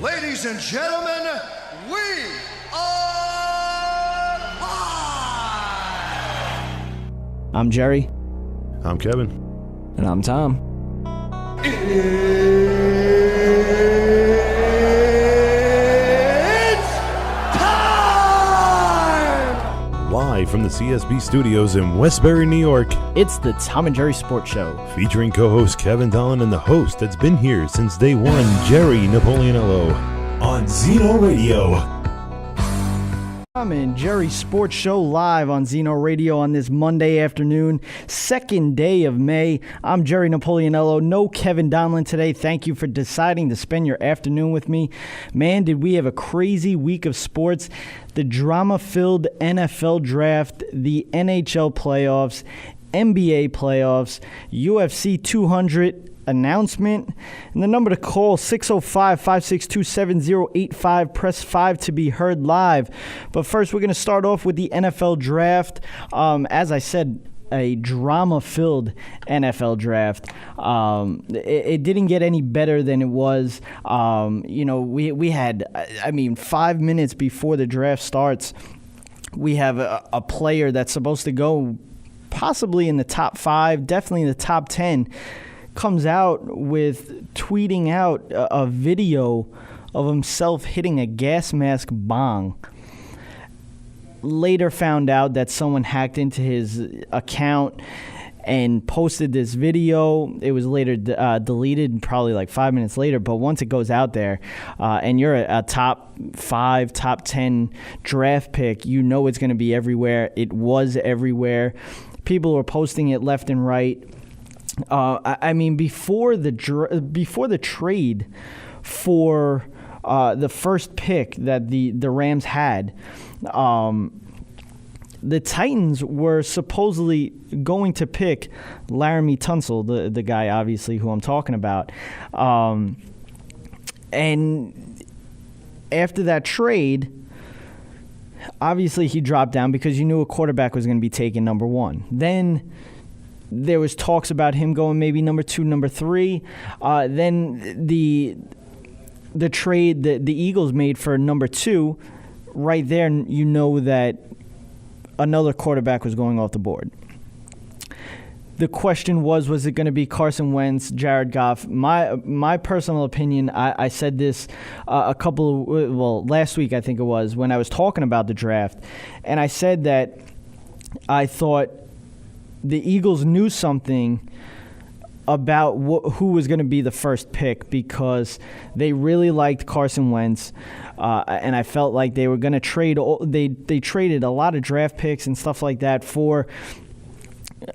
Ladies and gentlemen, we are live! I'm Jerry. I'm Kevin. And I'm Tom. It's time! Live from the CSB studios in Westbury, New York, It's the Tom and Jerry Sports Show. featuring co-host Kevin Dolan and the host that's been here since day one, Jerry Napoleonello, on Zeno Radio. Tom and Jerry Sports Show live on Zeno Radio on this Monday afternoon, second day of May. I'm Jerry Napoleonello. No Kevin Donlin today. Thank you for deciding to spend your afternoon with me. Man, did we have a crazy week of sports. The drama-filled NFL draft, the NHL playoffs, NBA playoffs, UFC 200 announcement, and the number to call 605-562-7085. Press 5 to be heard live. But first, we're going to start off with the NFL draft. As I said, a drama-filled NFL draft. It didn't get any better than it was. We had, 5 minutes before the draft starts, we have a player that's supposed to go possibly in the top 5, definitely in the top 10, comes out with tweeting out a video of himself hitting a gas mask bong. Later found out that someone hacked into his account and posted this video. It was later deleted probably like 5 minutes later, but once it goes out there and you're a top 5, top 10 draft pick, you know it's going to be everywhere. It was everywhere. People were posting it left and right. Before the trade for the first pick that the Rams had, the Titans were supposedly going to pick Laramie Tunsil, the guy obviously who I'm talking about, and after that trade, obviously he dropped down because you knew a quarterback was going to be taken number 1. Then there was talks about him going maybe number 2, number 3. Then the trade the Eagles made for number 2, right there you know that another quarterback was going off the board. The question was it going to be Carson Wentz, Jared Goff? My personal opinion, I said this last week I think it was, when I was talking about the draft, and I said that I thought the Eagles knew something about who was going to be the first pick because they really liked Carson Wentz, and I felt like they were going to trade. They traded a lot of draft picks and stuff like that for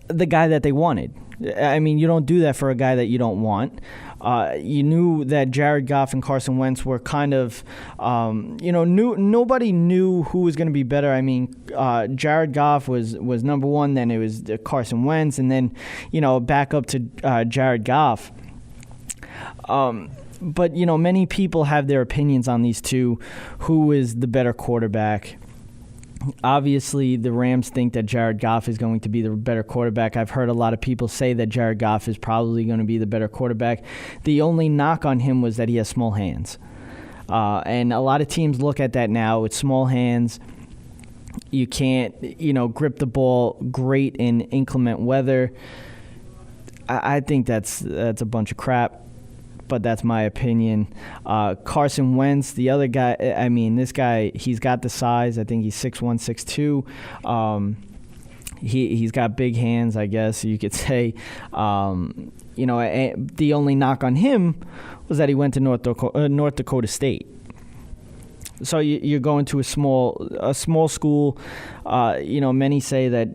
the guy that they wanted. I mean, you don't do that for a guy that you don't want. You knew that Jared Goff and Carson Wentz were kind of, nobody knew who was going to be better. I mean, Jared Goff was number 1, then it was Carson Wentz, and then, back up to Jared Goff. But, many people have their opinions on these two. Who is the better quarterback? Obviously, the Rams think that Jared Goff is going to be the better quarterback. I've heard a lot of people say that Jared Goff is probably going to be the better quarterback. The only knock on him was that he has small hands. And a lot of teams look at that now with small hands. You can't, grip the ball great in inclement weather. I think that's a bunch of crap. But that's my opinion. Carson Wentz, the other guy, this guy, he's got the size. I think he's 6'1", 6'2". He's got big hands, I guess you could say. The only knock on him was that he went to North Dakota State. So you're going to a small school. Many say that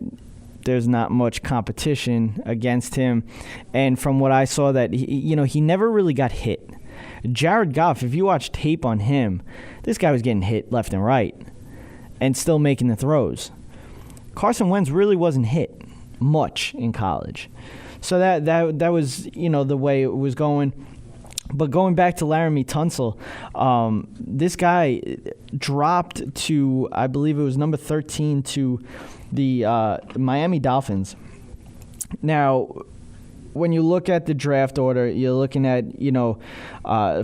there's not much competition against him. And from what I saw, that he never really got hit. Jared Goff, if you watch tape on him, this guy was getting hit left and right and still making the throws. Carson Wentz really wasn't hit much in college. So that was, the way it was going. But going back to Laramie Tunsil, this guy dropped to, I believe it was number 13 to the Miami Dolphins. Now, when you look at the draft order, you're looking at,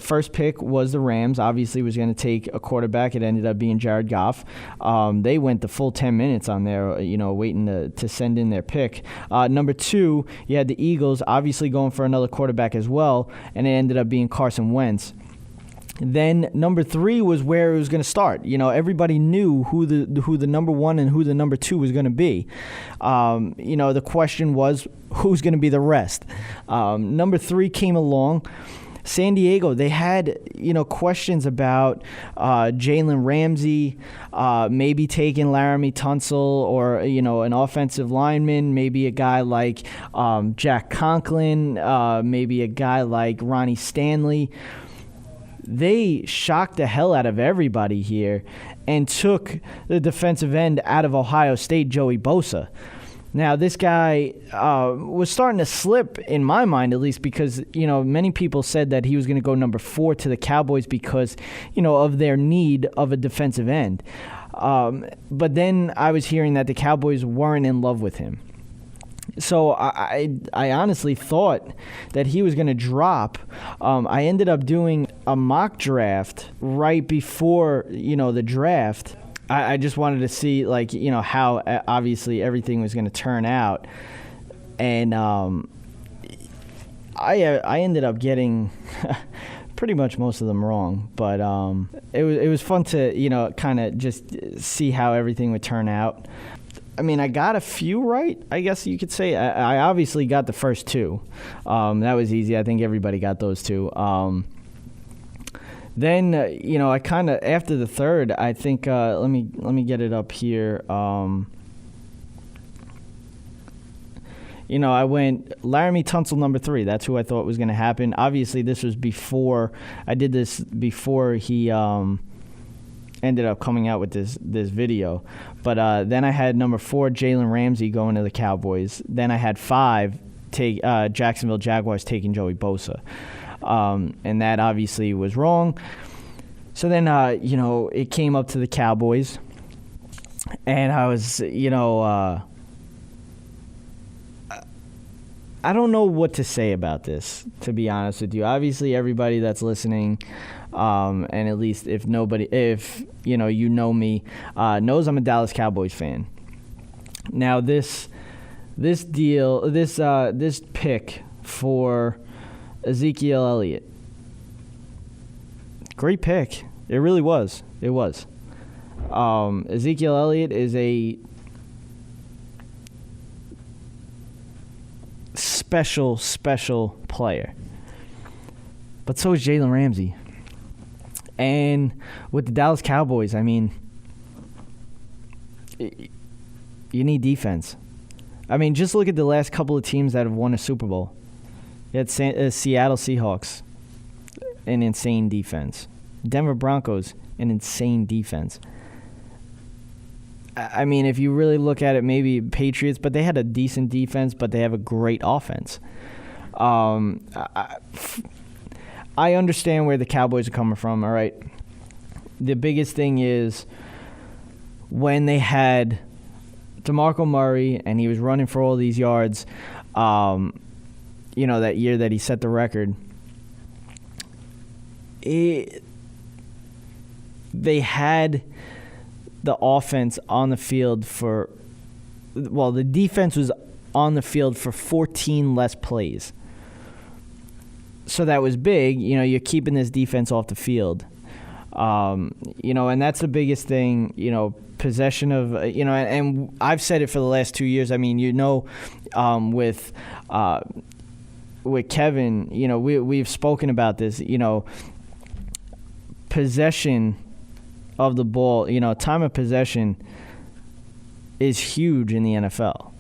first pick was the Rams. Obviously, was going to take a quarterback. It ended up being Jared Goff. They went the full 10 minutes on there, waiting to send in their pick. Number 2, you had the Eagles, obviously going for another quarterback as well, and it ended up being Carson Wentz. Then number 3 was where it was going to start. Everybody knew who the number 1 and who the number 2 was going to be. The question was, who's going to be the rest? Number 3 came along. San Diego, they had, questions about Jalen Ramsey, maybe taking Laramie Tunsil or, an offensive lineman, maybe a guy like Jack Conklin, maybe a guy like Ronnie Stanley. They shocked the hell out of everybody here and took the defensive end out of Ohio State, Joey Bosa. Now, this guy was starting to slip, in my mind at least, because, many people said that he was going to go number 4 to the Cowboys because, of their need of a defensive end. But then I was hearing that the Cowboys weren't in love with him. So I honestly thought that he was going to drop. I ended up doing a mock draft right before, the draft. I just wanted to see, how obviously everything was going to turn out. And I ended up getting pretty much most of them wrong. But it was fun to, kind of just see how everything would turn out. I mean, I got a few right, I guess you could say. I obviously got the first 2. That was easy. I think everybody got those 2. Then, I kind of, after the third, I think, let me get it up here. I went Laramie Tunsil number 3. That's who I thought was going to happen. Obviously, this was before, I did this before he ended up coming out with this video. But then I had number 4, Jalen Ramsey, going to the Cowboys. Then I had 5, Jacksonville Jaguars taking Joey Bosa. And that obviously was wrong. So then, it came up to the Cowboys. And I was, I don't know what to say about this, to be honest with you. Obviously, everybody that's listening, and at least if you know me, knows I'm a Dallas Cowboys fan. Now, this pick for Ezekiel Elliott, great pick. It really was. It was. Ezekiel Elliott is a special player. But so is Jalen Ramsey. And with the Dallas Cowboys, I mean, you need defense. I mean, just look at the last couple of teams that have won a Super Bowl. You had Seattle Seahawks, an insane defense. Denver Broncos, an insane defense. I mean, if you really look at it, maybe Patriots, but they had a decent defense, but they have a great offense. I understand where the Cowboys are coming from, all right? The biggest thing is when they had DeMarco Murray and he was running for all these yards, that year that he set the record, they had the offense on the field the defense was on the field for 14 less plays. So that was big. You're keeping this defense off the field. And that's the biggest thing, possession of, and I've said it for the last 2 years. I mean, with Kevin, we've spoken about this, possession of the ball, time of possession is huge in the NFL.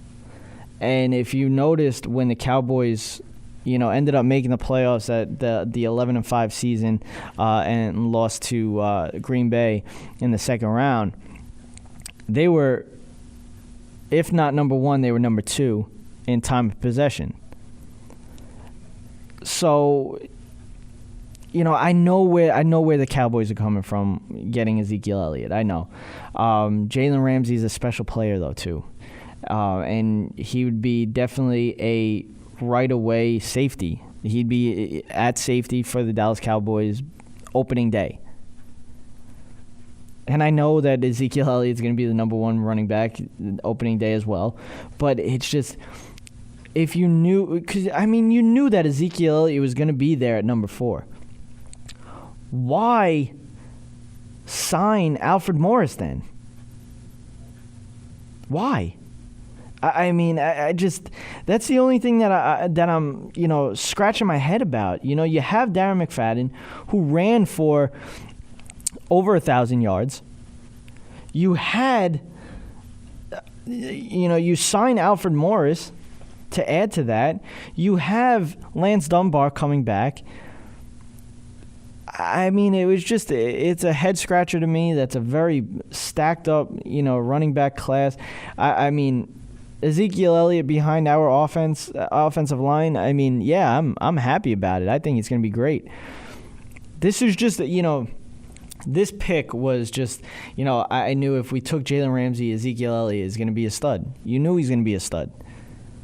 And if you noticed when the Cowboys, ended up making the playoffs at the 11-5 season and lost to Green Bay in the second round, they were, if not number 1, they were number 2 in time of possession. So, I know where the Cowboys are coming from getting Ezekiel Elliott. I know. Jalen Ramsey is a special player, though, too. And he would be definitely a right away safety. He'd be at safety for the Dallas Cowboys opening day. And I know that Ezekiel Elliott's going to be the number one running back opening day as well. But it's just, if you knew, because, I mean, you knew that Ezekiel Elliott was going to be there at number 4. Why sign Alfred Morris then? Why? I mean, I just, that's the only thing that I'm, scratching my head about. You have Darren McFadden, who ran for over 1,000 yards. You had, you sign Alfred Morris to add to that. You have Lance Dunbar coming back. I mean, it's a head scratcher to me. That's a very stacked up, running back class. I mean, Ezekiel Elliott behind our offensive line. I mean, yeah, I'm happy about it. I think it's going to be great. This is just, this pick was just, I knew if we took Jalen Ramsey, Ezekiel Elliott is going to be a stud. You knew he's going to be a stud.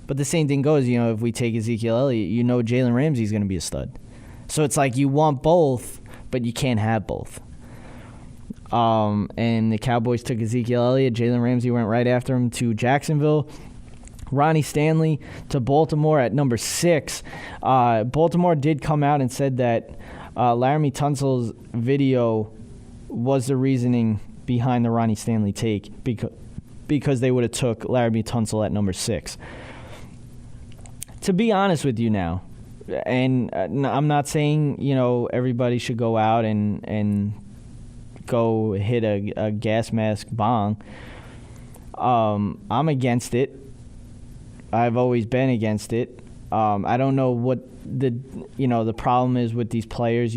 But the same thing goes, if we take Ezekiel Elliott, Jalen Ramsey is going to be a stud. So it's like you want both, but you can't have both. And the Cowboys took Ezekiel Elliott. Jalen Ramsey went right after him to Jacksonville. Ronnie Stanley to Baltimore at number 6. Baltimore did come out and said that Laramie Tunsil's video was the reasoning behind the Ronnie Stanley take because they would have took Laramie Tunsil at number 6. To be honest with you now, and I'm not saying, everybody should go out and go hit a gas mask bong. I'm against it. I've always been against it. I don't know what the problem is with these players.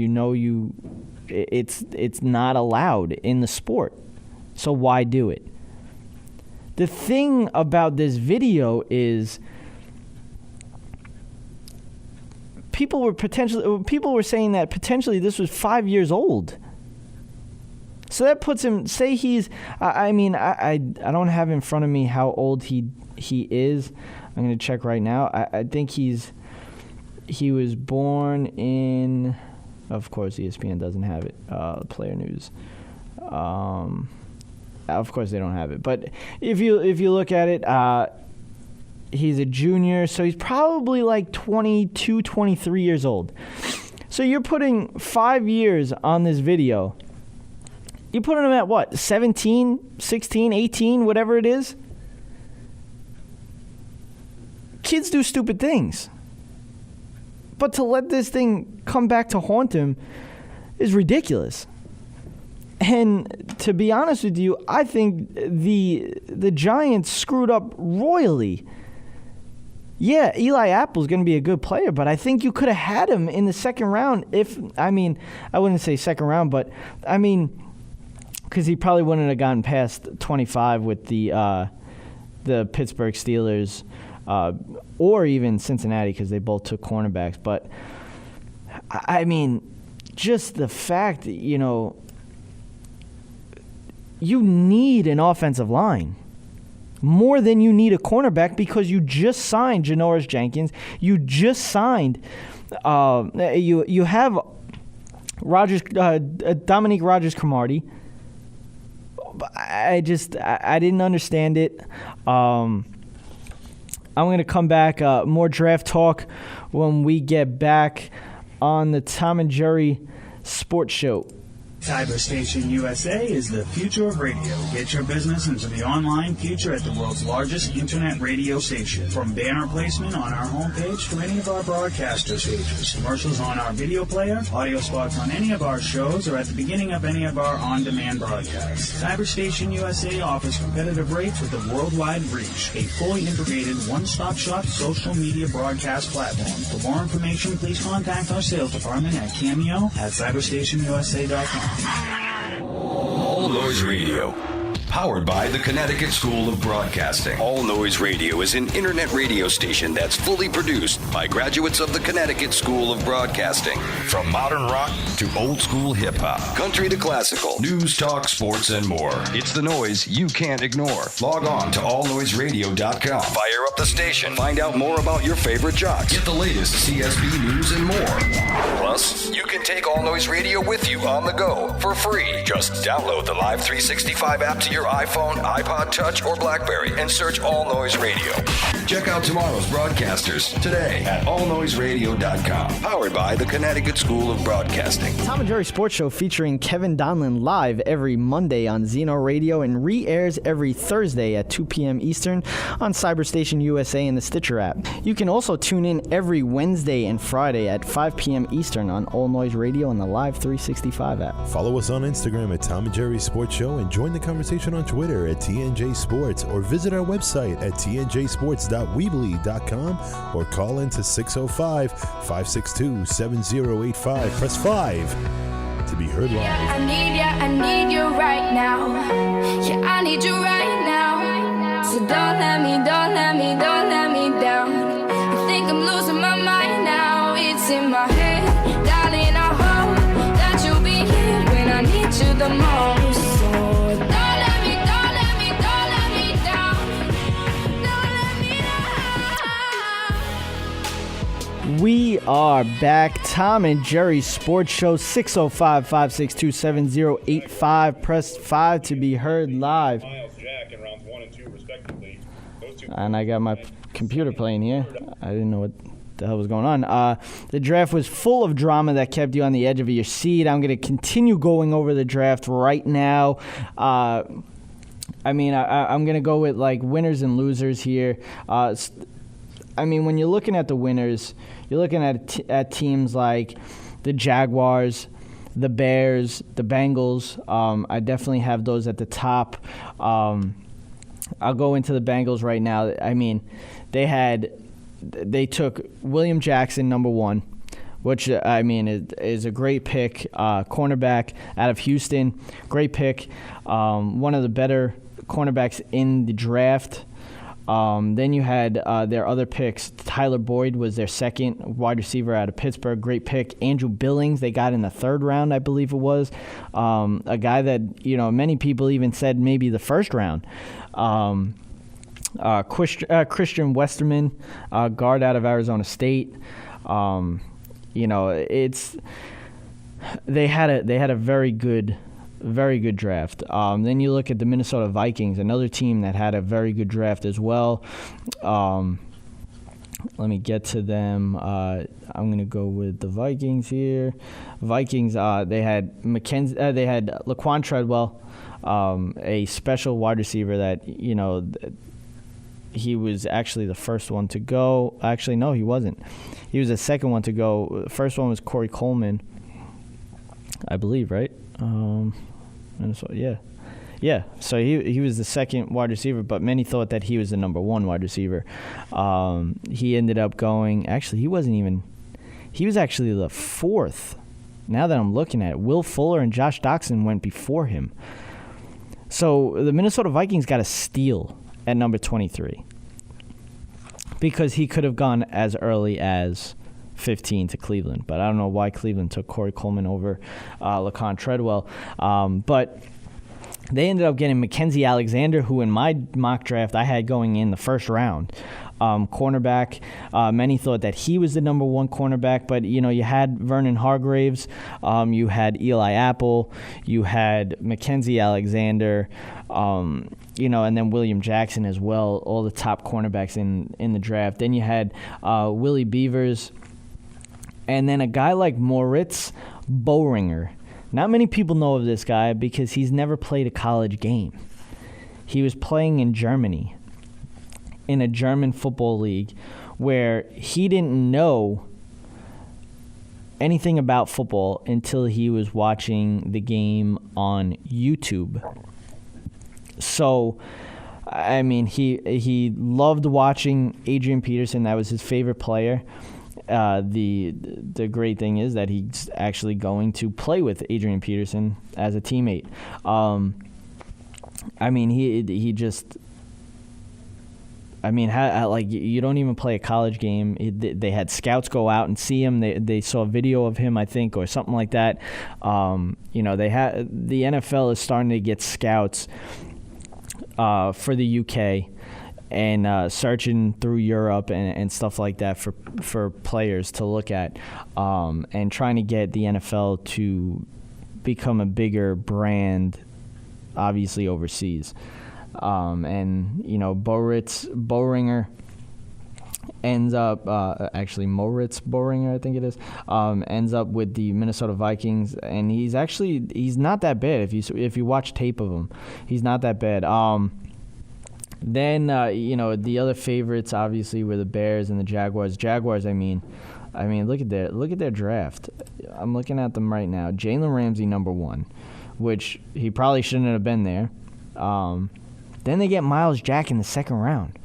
It's not allowed in the sport. So why do it? The thing about this video is people were saying that potentially this was 5 years old. So that puts him, say he's, I don't have in front of me how old he is. I'm going to check right now. I think he was born in, of course ESPN doesn't have it, Player News. Of course they don't have it. But if you look at it, he's a junior, so he's probably like 22, 23 years old. So you're putting 5 years on this video. You're putting him at what, 17, 16, 18, whatever it is? Kids do stupid things. But to let this thing come back to haunt him is ridiculous. And to be honest with you, I think the Giants screwed up royally. Yeah, Eli Apple's going to be a good player, but I think you could have had him in the second round I wouldn't say second round, but because he probably wouldn't have gotten past 25 with the Pittsburgh Steelers or even Cincinnati because they both took cornerbacks. But, just the fact that, you need an offensive line more than you need a cornerback because you just signed Janoris Jenkins. You just signed you have Dominique Rodgers-Cromartie. I didn't understand it. I'm going to come back, more draft talk when we get back on the Tom and Jerry Sports Show. Cyberstation USA is the future of radio. Get your business into the online future at the world's largest internet radio station. From banner placement on our homepage to any of our broadcaster stages, commercials on our video player, audio spots on any of our shows, or at the beginning of any of our on-demand broadcasts. Cyberstation USA offers competitive rates with a worldwide reach. A fully integrated one-stop-shop social media broadcast platform. For more information, please contact our sales department at cameo@cyberstationusa.com. All Noise Radio, Powered by the Connecticut School of Broadcasting. All Noise Radio is an internet radio station that's fully produced by graduates of the Connecticut School of Broadcasting. From modern rock to old school hip hop, country to classical, news, talk, sports, and more. It's the noise you can't ignore. Log on to allnoiseradio.com. Fire up the station. Find out more about your favorite jocks. Get the latest CSB news and more. Plus, you can take All Noise Radio with you on the go for free. Just download the Live 365 app to your iPhone, iPod Touch, or BlackBerry and search All Noise Radio. Check out tomorrow's broadcasters today at allnoiseradio.com. Powered by the Connecticut School of Broadcasting. Tom and Jerry Sports Show featuring Kevin Donlin live every Monday on Zeno Radio and re-airs every Thursday at 2 p.m. Eastern on Cyberstation USA and the Stitcher app. You can also tune in every Wednesday and Friday at 5 p.m. Eastern on All Noise Radio and the Live 365 app. Follow us on Instagram at Tom and Jerry Sports Show and join the conversation on Twitter at TNJ Sports, or visit our website at tnjsports.weebly.com or call in to 605-562-7085. Press 5 to be heard live. I need you right now. Yeah, I need you right now. So don't let me down. I think I'm losing my mind now. It's in my head, darling. I hope that you'll be here when I need you the most. So don't let me down. Don't let me down. We are back. Tom and Jerry Sports Show, 605-562-7085. Press 5 to be heard live. And I got my computer playing here. I didn't know what the hell was going on. The draft was full of drama that kept you on the edge of your seat. I'm going to continue going over the draft right now. I'm going to go with like winners and losers here. When you're looking at the winners, you're looking at teams like the Jaguars, the Bears, the Bengals. I definitely have those at the top. I'll go into the Bengals right now. They took William Jackson, number 1, which, is a great pick. Cornerback out of Houston. Great pick. One of the better cornerbacks in the draft. Then you had their other picks. Tyler Boyd was their second wide receiver out of Pittsburgh. Great pick. Andrew Billings, they got in the 3rd round, I believe it was. A guy that, many people even said maybe the 1st round. Christian Westerman, guard out of Arizona State. They had a very good draft. Then you look at the Minnesota Vikings, another team that had a very good draft as well. Let me get to them. I'm going to go with the Vikings here. Vikings, they had they had Laquan Treadwell, a special wide receiver that, he was actually the first one to go. Actually, no, he wasn't. He was the second one to go. The first one was Corey Coleman, I believe, right? Minnesota, yeah. So he was the second wide receiver, but many thought that he was the number 1 wide receiver. He ended up going. Actually, he wasn't even. He was actually the 4th. Now that I'm looking at it, Will Fuller and Josh Doxson went before him. So the Minnesota Vikings got a steal at number 23 because he could have gone as early as 15 to Cleveland, but I don't know why Cleveland took Corey Coleman over Laquan Treadwell. But they ended up getting Mackenzie Alexander, who in my mock draft I had going in the 1st round. Cornerback. Many thought that he was the number 1 cornerback, but you had Vernon Hargraves, you had Eli Apple, you had Mackenzie Alexander, and then William Jackson as well. All the top cornerbacks in the draft. Then you had Willie Beavers, and then a guy like Moritz Boehringer. Not many people know of this guy because he's never played a college game. He was playing in Germany, in a German football league, where he didn't know anything about football until he was watching the game on YouTube. So, he loved watching Adrian Peterson. That was his favorite player. The great thing is that he's actually going to play with Adrian Peterson as a teammate. I mean, he just. I mean, like you don't even play a college game. They had scouts go out and see him. They saw a video of him, I think, or something like that. They had the NFL is starting to get scouts for the UK and searching through Europe and stuff like that for players to look at, and trying to get the NFL to become a bigger brand, obviously overseas. Moritz Böhringer ends up Moritz Böhringer, I think it is, ends up with the Minnesota Vikings, and he's not that bad if you watch tape of him. He's not that bad. Then the other favorites obviously were the Bears and the Jaguars. I mean, look at their draft. I'm looking at them right now. Jalen Ramsey number 1, which he probably shouldn't have been there. Then they get Myles Jack in the second round.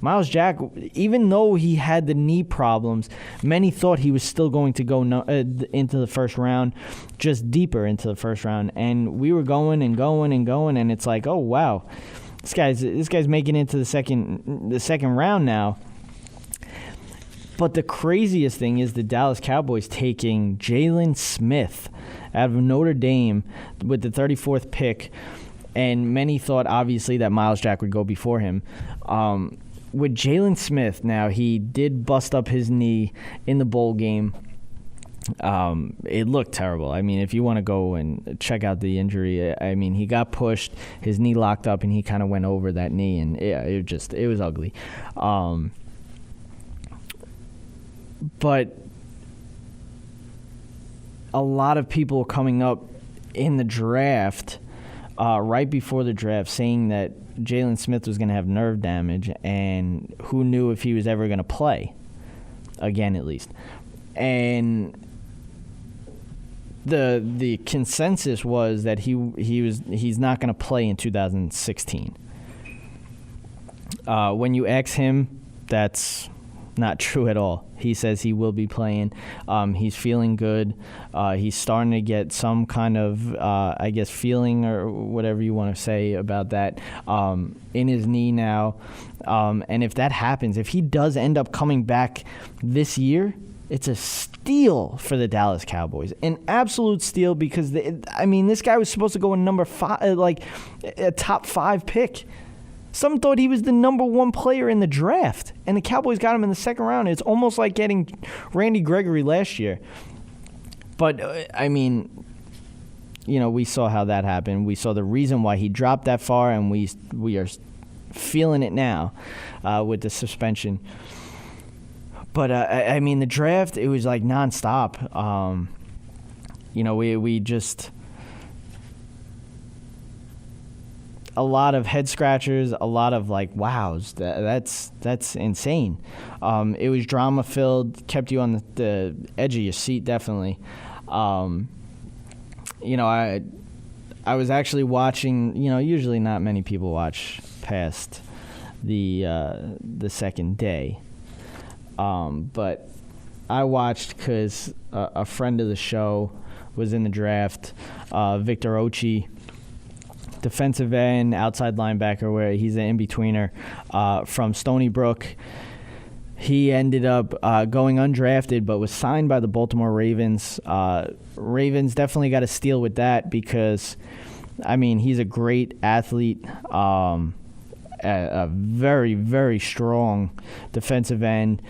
Myles Jack, even though he had the knee problems, many thought he was still going to go into the first round, just deeper into the first round. And we were going, and it's like, oh wow, this guy's making it into the second round now. But the craziest thing is the Dallas Cowboys taking Jalen Smith out of Notre Dame with the 34th pick. And many thought, obviously, that Myles Jack would go before him. With Jalen Smith, now, he did bust up his knee in the bowl game. It looked terrible. I mean, if you want to go and check out the injury, I mean, he got pushed, his knee locked up, and he kind of went over that knee, and it was ugly. But a lot of people coming up in the draft, right before the draft, saying that Jalen Smith was going to have nerve damage, and who knew if he was ever going to play again, at least. And the consensus was that he's not going to play in 2016. When you ask him, that's not true at all. He says he will be playing. He's feeling good. He's starting to get some kind of, feeling or whatever you want to say about that in his knee now. And if that happens, if he does end up coming back this year, it's a steal for the Dallas Cowboys. An absolute steal because, this guy was supposed to go in number 5, like a top 5 pick. Some thought he was the number 1 player in the draft, and the Cowboys got him in the second round. It's almost like getting Randy Gregory last year. But, we saw how that happened. We saw the reason why he dropped that far, and we are feeling it now with the suspension. But, the draft, it was like nonstop. We just... a lot of head scratchers, a lot of like wows. That's insane. It was drama filled, kept you on the edge of your seat, definitely. I was actually watching. Usually not many people watch past the second day, but I watched because a friend of the show was in the draft, Victor Ochi. Defensive end, outside linebacker, where he's an in-betweener from Stony Brook. He ended up going undrafted, but was signed by the Baltimore Ravens. Ravens definitely got a steal with that because, he's a great athlete, a very, very strong defensive end.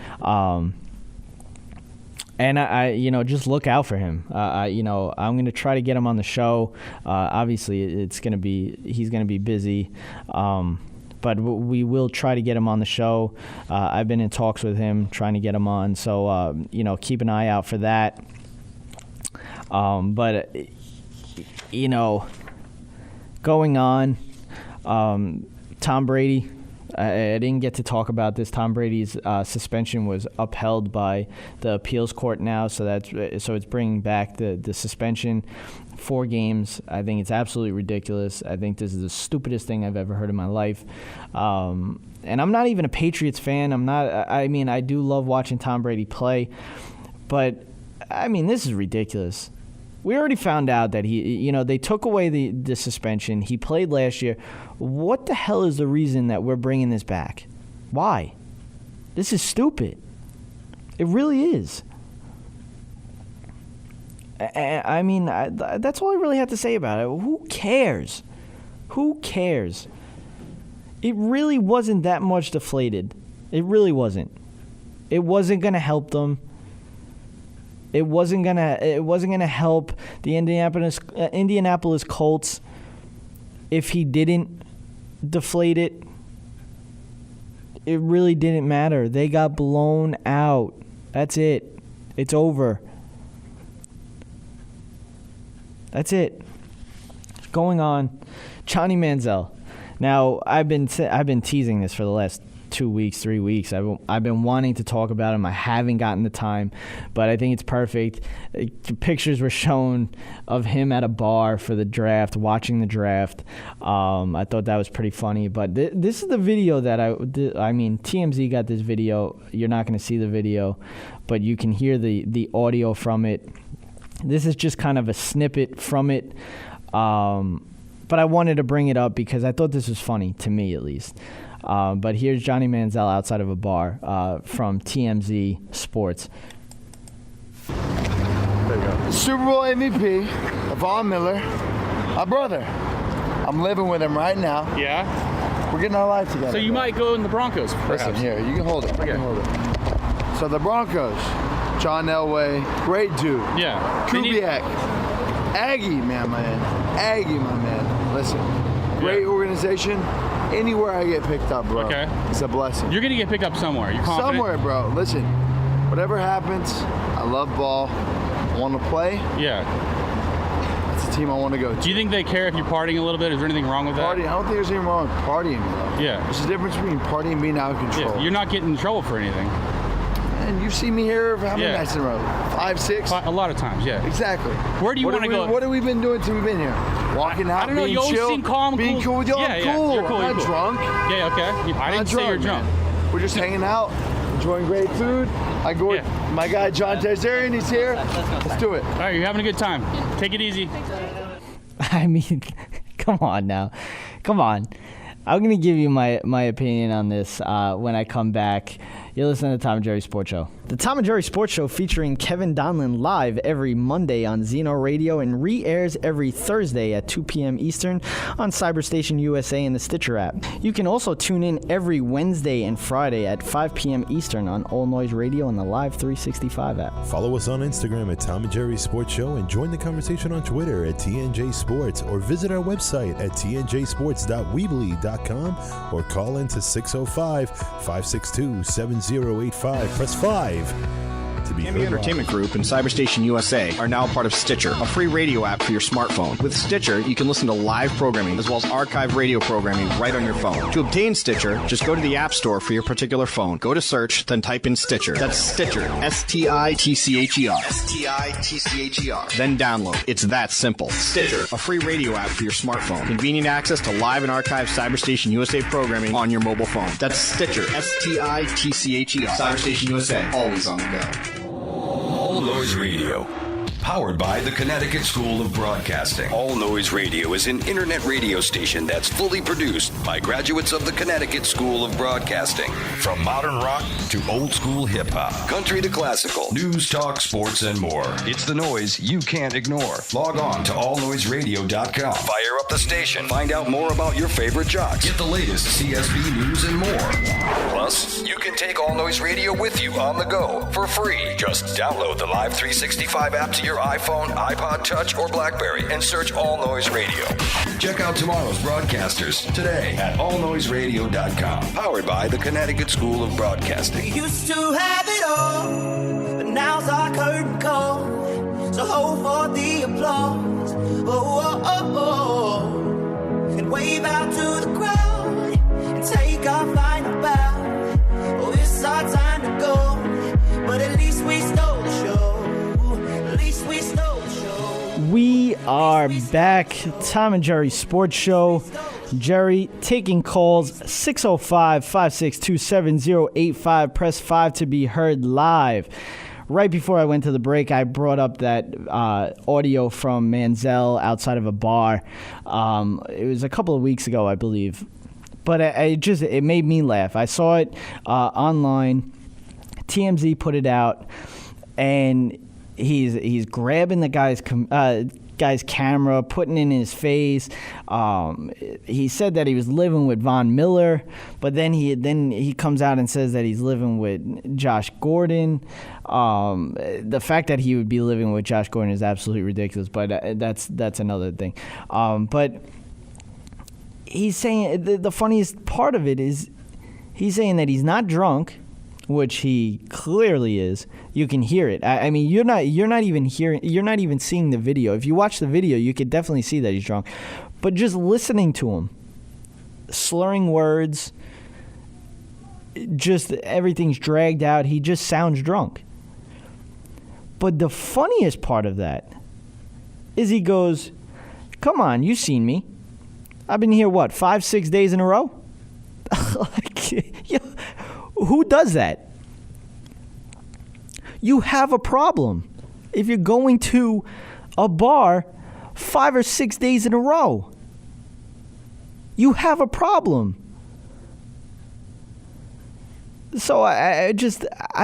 And I just look out for him. I'm going to try to get him on the show. Obviously, he's going to be busy, but we will try to get him on the show. I've been in talks with him, trying to get him on. So keep an eye out for that. But going on, Tom Brady. I didn't get to talk about this. Tom Brady's suspension was upheld by the appeals court now, so it's bringing back the suspension, 4 games. I think it's absolutely ridiculous. I think this is the stupidest thing I've ever heard in my life. And I'm not even a Patriots fan. I do love watching Tom Brady play, but this is ridiculous. We already found out that they took away the suspension. He played last year. What the hell is the reason that we're bringing this back? Why? This is stupid. It really is. I mean, that's all I really have to say about it. Who cares? Who cares? It really wasn't that much deflated. It really wasn't. It wasn't going to help them. It wasn't gonna help the Indianapolis Colts if he didn't deflate it. It really didn't matter. They got blown out. That's it. It's over. That's it. Going on, Johnny Manziel. Now I've been teasing this for the last 2 weeks, 3 weeks. I've been wanting to talk about him. I haven't gotten the time, but I think it's perfect. Pictures were shown of him at a bar for the draft, watching the draft. I thought that was pretty funny, but this is the video that I mean, TMZ got this video. You're not going to see the video, but you can hear the audio from it. This is just kind of a snippet from it, but I wanted to bring it up because I thought this was funny, to me at least. But here's Johnny Manziel outside of a bar from TMZ Sports. There you go. Super Bowl MVP, Von Miller, my brother. I'm living with him right now. Yeah? We're getting our life together. So you might go in the Broncos, perhaps. Listen, here, you can hold it. Okay. You can hold it. So the Broncos, John Elway, great dude. Yeah. Kubiak, Aggie, man. Aggie, my man. Listen, great organization. Anywhere I get picked up, bro. Okay. It's a blessing. You're going to get picked up somewhere. You're confident? Somewhere, bro. Listen, whatever happens, I love ball. I want to play. Yeah. That's the team I want to go to. Do you think they care if you're partying a little bit? Is there anything wrong with that? Partying? I don't think there's anything wrong with partying, bro. Yeah. There's a difference between partying and being out of control. Yeah. You're not getting in trouble for anything. And you see me here how many nights in a row? 5, 6? A lot of times, yeah. Exactly. Where do you want to go? What have we been doing since we've been here? Walking out, I don't know. being You always chill, seem calm, being cool with y'all. Yeah, I'm cool. You're cool. I'm not drunk. Yeah, okay. I didn't say you're drunk. Man. We're just hanging out, enjoying great food. I go with my guy John Tezarian. He's here. Let's do it. All right, you're having a good time. Take it easy. I mean, come on now. Come on. I'm going to give you my opinion on this when I come back. You're listening to the Tom and Jerry Sports Show. The Tom and Jerry Sports Show featuring Kevin Donlin live every Monday on Zeno Radio and re-airs every Thursday at 2 p.m. Eastern on Cyberstation USA and the Stitcher app. You can also tune in every Wednesday and Friday at 5 p.m. Eastern on All Noise Radio and the Live 365 app. Follow us on Instagram at Tom and Jerry Sports Show and join the conversation on Twitter at TNJ Sports or visit our website at tnjsports.weebly.com or call in to 605-562-7085. Press 5 to be Camby Entertainment Group and Cyberstation USA are now part of Stitcher, a free radio app for your smartphone. With Stitcher, you can listen to live programming as well as archived radio programming right on your phone. To obtain Stitcher, just go to the App Store for your particular phone. Go to search, then type in Stitcher. That's Stitcher, S-T-I-T-C-H-E-R. S-T-I-T-C-H-E-R. Then download. It's that simple. Stitcher, a free radio app for your smartphone. Convenient access to live and archived Cyberstation USA programming on your mobile phone. That's Stitcher, S-T-I-T-C-H-E-R. Cyberstation USA, always on the go. All Noise Radio. Powered by the Connecticut School of Broadcasting. All Noise Radio is an internet radio station that's fully produced by graduates of the Connecticut School of Broadcasting. From modern rock to old school hip hop, country to classical, news, talk, sports, and more. It's the noise you can't ignore. Log on to allnoiseradio.com. Fire up the station. Find out more about your favorite jocks. Get the latest CSB news and more. Plus, you can take All Noise Radio with you on the go for free. Just download the Live 365 app to your iPhone, iPod Touch, or BlackBerry and search All Noise Radio. Check out tomorrow's broadcasters today at allnoiseradio.com. Powered by the Connecticut School of Broadcasting. We used to have it all, but now's our curtain call. So hold for the applause. Oh, oh, oh, oh. And wave out to the crowd and take our final bow. Oh, it's our time to go, but at least we stole the show. We are back. Tom and Jerry Sports Show. Jerry taking calls 605-562-7085. Press 5 to be heard live right before I went to the break, I brought up that audio from Manziel outside of a bar. It was a couple of weeks ago, I believe. But it made me laugh. I saw it online. TMZ put it out, and he's grabbing the guy's camera, putting it in his face. He said that he was living with Von Miller, but then he comes out and says that he's living with Josh Gordon. The fact that he would be living with Josh Gordon is absolutely ridiculous, but that's another thing. But he's saying the funniest part of it is he's saying that he's not drunk, which he clearly is. You can hear it. I mean, you're not even seeing the video. If you watch the video, you could definitely see that he's drunk. But just listening to him, slurring words, just everything's dragged out. He just sounds drunk. But the funniest part of that is he goes, "Come on, you've seen me. I've been here, 5-6 days in a row?" Who does that? You have a problem if you're going to a bar 5 or 6 days in a row. You have a problem. So I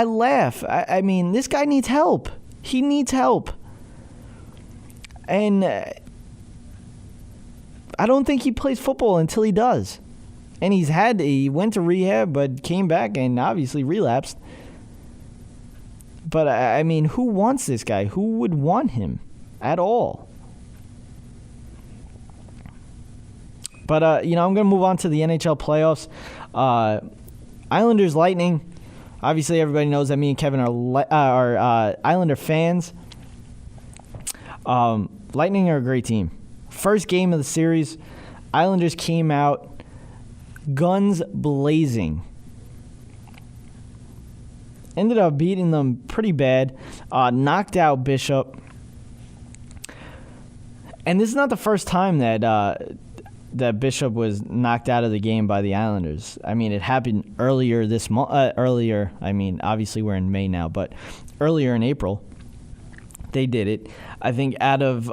laugh. I mean, this guy needs help. He needs help. And I don't think he plays football until he does. And he went to rehab, but came back and obviously relapsed. But, I mean, who wants this guy? Who would want him at all? But, I'm going to move on to the NHL playoffs. Islanders Lightning. Obviously, everybody knows that me and Kevin are Islander fans. Lightning are a great team. First game of the series, Islanders came out guns blazing. Ended up beating them pretty bad. Knocked out Bishop. And this is not the first time that Bishop was knocked out of the game by the Islanders. I mean, it happened earlier this month. I mean, obviously we're in May now, but earlier in April, they did it. I think out of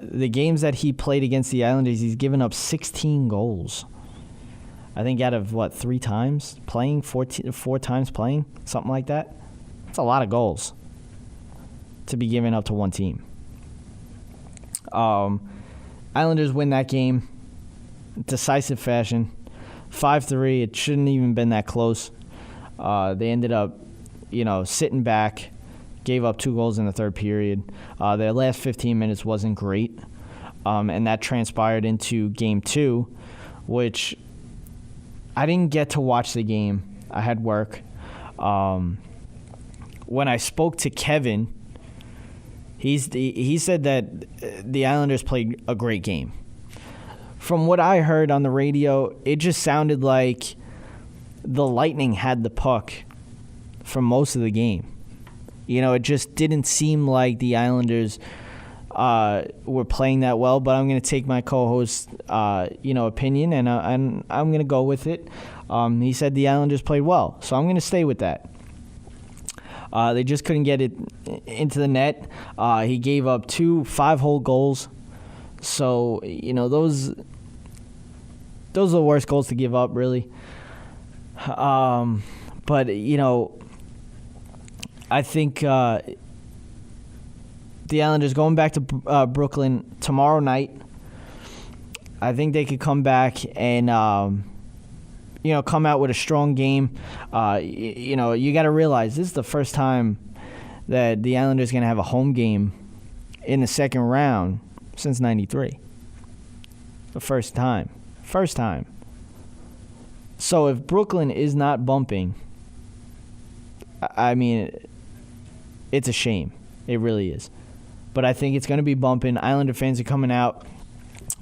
the games that he played against the Islanders, he's given up 16 goals. I think out of, 3 times playing, 4 times playing, something like that. That's a lot of goals to be given up to one team. Islanders win that game. Decisive fashion. 5-3. It shouldn't even been that close. They ended up, sitting back. Gave up 2 goals in the third period. Their last 15 minutes wasn't great. And that transpired into Game 2, which I didn't get to watch the game. I had work. When I spoke to Kevin, he said that the Islanders played a great game. From what I heard on the radio, it just sounded like the Lightning had the puck for most of the game. It just didn't seem like the Islanders were playing that well. But I'm going to take my co-host's opinion, and I'm going to go with it. He said the Islanders played well, so I'm going to stay with that. They just couldn't get it into the net. He gave up 2 5-hole goals. So, those are the worst goals to give up, really. But, I think the Islanders going back to Brooklyn tomorrow night, I think they could come back and, come out with a strong game. You got to realize this is the first time that the Islanders are going to have a home game in the second round since '93. The first time. So if Brooklyn is not bumping, I mean, it's a shame. It really is. But I think it's going to be bumping. Islander fans are coming out.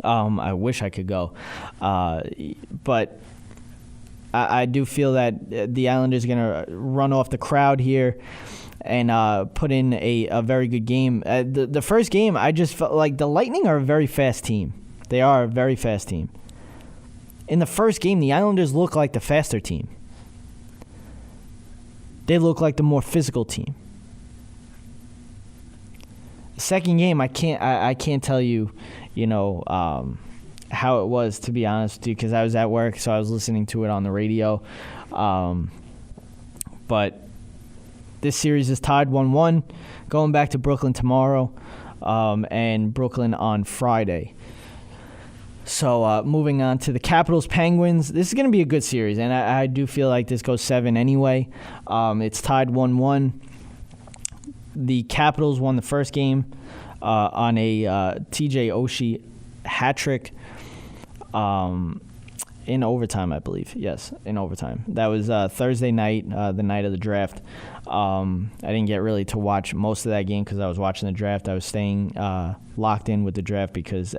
I wish I could go. But I do feel that the Islanders are going to run off the crowd here and put in a very good game. The first game, I just felt like the Lightning are a very fast team. They are a very fast team. In the first game, the Islanders look like the faster team. They look like the more physical team. Second game, I can't tell you, how it was, to be honest with you, because I was at work, so I was listening to it on the radio. But this series is tied 1-1, going back to Brooklyn tomorrow, and Brooklyn on Friday. So moving on to the Capitals-Penguins, this is going to be a good series, and I do feel like this goes 7 anyway. It's tied 1-1. The Capitals won the first game on a T.J. Oshie hat trick in overtime, I believe. Yes, in overtime. That was Thursday night, the night of the draft. I didn't get really to watch most of that game because I was watching the draft. I was staying locked in with the draft because,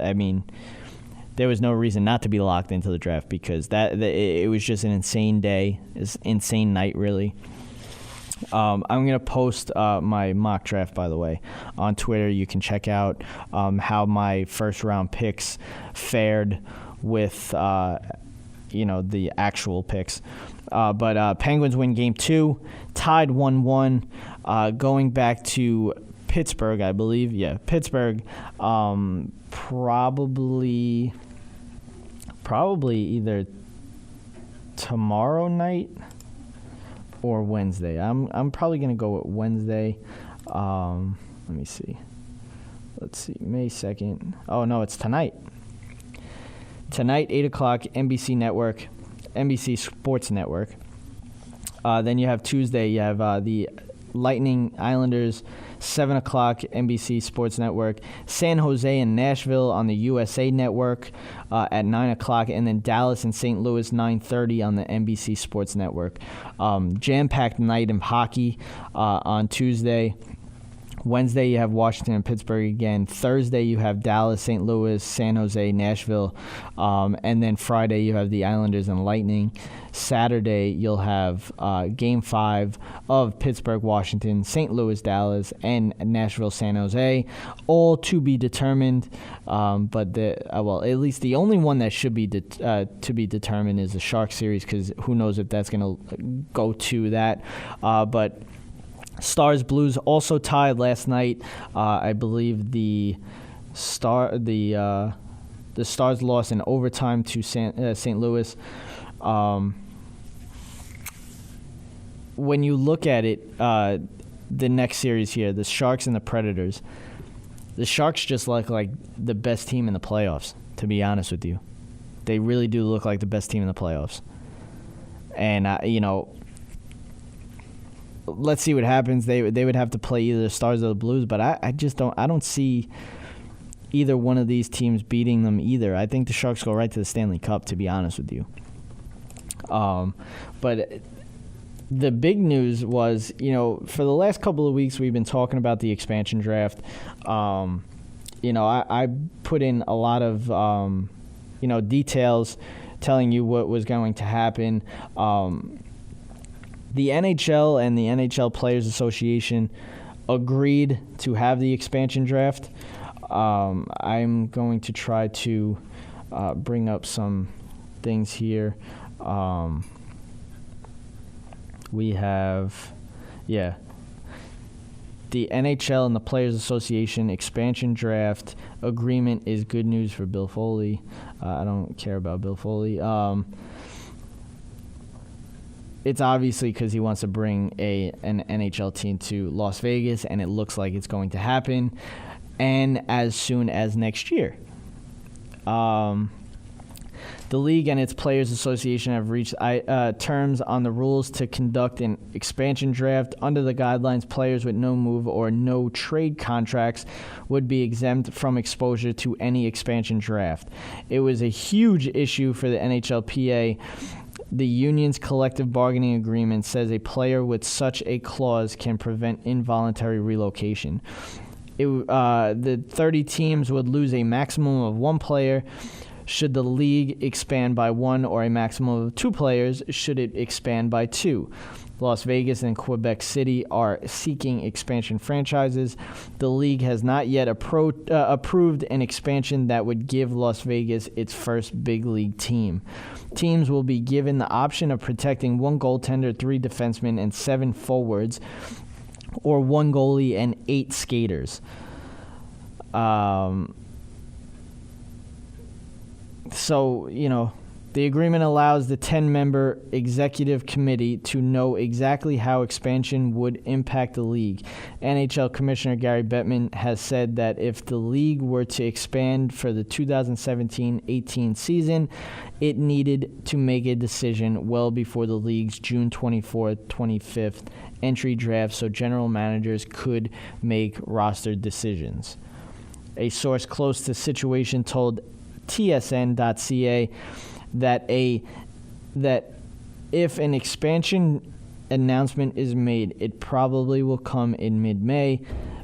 there was no reason not to be locked into the draft because it was just an insane day, insane night, really. I'm going to post my mock draft, by the way, on Twitter. You can check out how my first-round picks fared with, the actual picks. But Penguins win Game 2, tied 1-1, going back to Pittsburgh, I believe. Yeah, Pittsburgh, probably either tomorrow night or Wednesday. I'm probably going to go with Wednesday. Let me see. Let's see. May 2nd. Oh, no, it's tonight. Tonight, 8 o'clock, NBC Network, NBC Sports Network. Then you have Tuesday. You have the Lightning Islanders, 7 o'clock, NBC Sports Network. San Jose and Nashville on the USA Network at 9 o'clock. And then Dallas and St. Louis, 9:30 on the NBC Sports Network. Jam-packed night of hockey on Tuesday. Wednesday, you have Washington and Pittsburgh again. Thursday, you have Dallas, St. Louis, San Jose, Nashville. And then Friday, you have the Islanders and Lightning. Saturday, you'll have Game 5 of Pittsburgh, Washington, St. Louis, Dallas, and Nashville, San Jose. All to be determined. But at least the only one that should be to be determined is the Sharks series, because who knows if that's going to go to that. But Stars Blues also tied last night. I believe the Stars lost in overtime to St. Louis. When you look at it, the next series here, the Sharks and the Predators, the Sharks just look like the best team in the playoffs, to be honest with you. They really do look like the best team in the playoffs. And, let's see what happens. They would have to play either the Stars or the Blues, but I don't see either one of these teams beating them either. I think the Sharks go right to the Stanley Cup, to be honest with you. But the big news was, for the last couple of weeks we've been talking about the expansion draft. I put in a lot of details telling you what was going to happen. The NHL and the NHL Players Association agreed to have the expansion draft. I'm going to try to bring up some things here. We have, the NHL and the Players Association expansion draft agreement is good news for Bill Foley. I don't care about Bill Foley. It's obviously because he wants to bring an NHL team to Las Vegas, and it looks like it's going to happen, and as soon as next year. The league and its Players Association have reached terms on the rules to conduct an expansion draft. Under the guidelines, players with no move or no trade contracts would be exempt from exposure to any expansion draft. It was a huge issue for the NHLPA. The union's collective bargaining agreement says a player with such a clause can prevent involuntary relocation. The 30 teams would lose a maximum of one player should the league expand by one, or a maximum of 2 players should it expand by 2. Las Vegas and Quebec City are seeking expansion franchises. The league has not yet approved an expansion that would give Las Vegas its first big league team. Teams will be given the option of protecting 1 goaltender, 3 defensemen, and 7 forwards, or 1 goalie and 8 skaters. So, the agreement allows the 10-member executive committee to know exactly how expansion would impact the league. NHL Commissioner Gary Bettman has said that if the league were to expand for the 2017-18 season, it needed to make a decision well before the league's June 24th, 25th entry draft so general managers could make roster decisions. A source close to the situation told TSN.ca that if an expansion announcement is made, it probably will come in mid-May,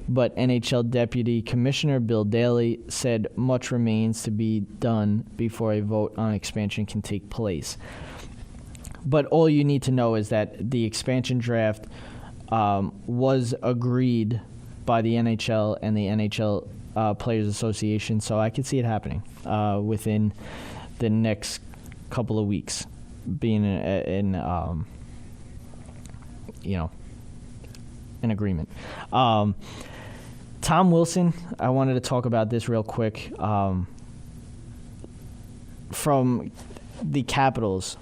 but NHL Deputy Commissioner Bill Daly said much remains to be done before a vote on expansion can take place. But all you need to know is that the expansion draft was agreed by the NHL and the NHL Players Association, so I could see it happening within the next couple of weeks, being in agreement. Tom Wilson, I wanted to talk about this real quick. From the Capitals,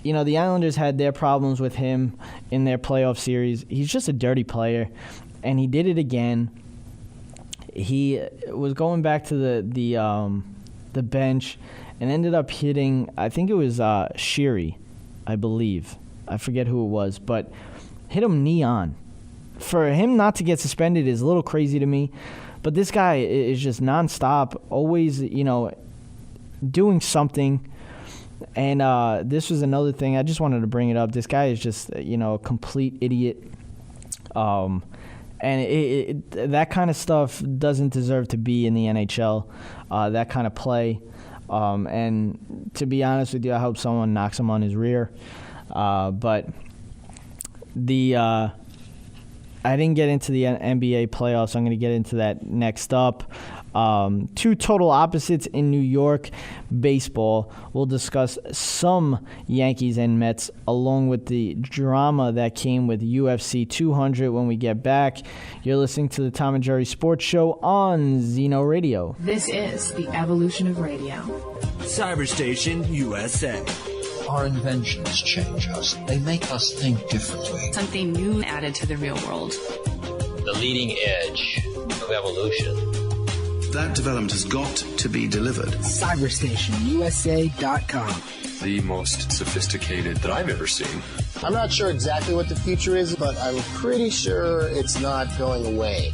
the Islanders had their problems with him in their playoff series. He's just a dirty player, and he did it again. He was going back to the bench and ended up hitting, I think it was Sheary, I believe. I forget who it was, but hit him knee on. For him not to get suspended is a little crazy to me, but this guy is just nonstop, always, doing something. And this was another thing. I just wanted to bring it up. This guy is just, a complete idiot. And that kind of stuff doesn't deserve to be in the NHL, that kind of play. And to be honest with you, I hope someone knocks him on his rear. But I didn't get into the NBA playoffs. I'm going to get into that next up. Two total opposites in New York baseball. We'll discuss some Yankees and Mets along with the drama that came with UFC 200 when we get back. You're listening to the Tom and Jerry Sports Show on Zeno Radio. This is the evolution of radio. Cyberstation USA. Our inventions change us. They make us think differently. Something new added to the real world. The leading edge of evolution. That development has got to be delivered. CyberstationUSA.com. The most sophisticated that I've ever seen. I'm not sure exactly what the future is, but I'm pretty sure it's not going away.